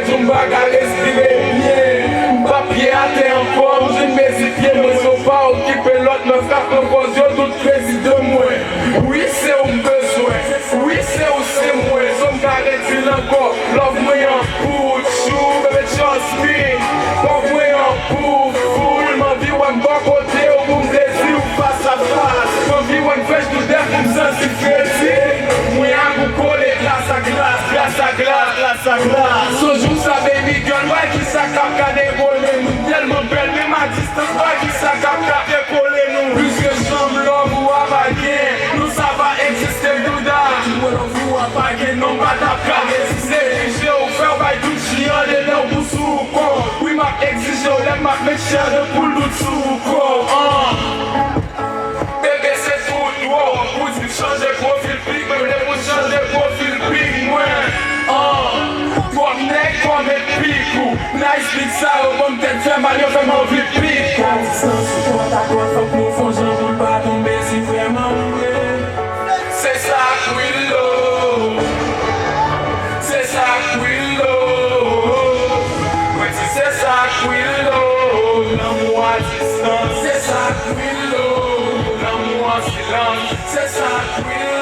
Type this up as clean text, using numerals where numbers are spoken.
mwen joun bag a respire bien. Papye ate an form, jen mezi pye mwen son pa okipe lot mwen frap mwen koz yo tout krezi de mwen. Oui se ou mbezwen, oui se ou se mwen, son kare di lankor, love mwen an pou chou, bebe trust me, pov mwen an pou foul, man vi wan bon kote ou pou mdezi ou face a face, man vi wan fèch nou def pou msansi kredi, mwen an pou kole glas a glas, glas a glas, glas a glas. Sojou sa baby girl, why ki sa kap ka debole nou, telman bel, men ma distance, why ki sa kap ka depole nou, puisque jom love ou avagen, nou sa va eksiste douda, mwen an vou avagen, non pa tap ka resiste, exige ou fel bay tout chian, de lè ou pou sou kon, oui ma exige ou lè ma mek chè de pou lout sou kon, bébé se tout wow, pou di chanje profil pik, mwen lè pou chanje profil pik mwen, Kom nek kom et pikou, nice pik sa ou bon ten fè mal yo fè man vi pik.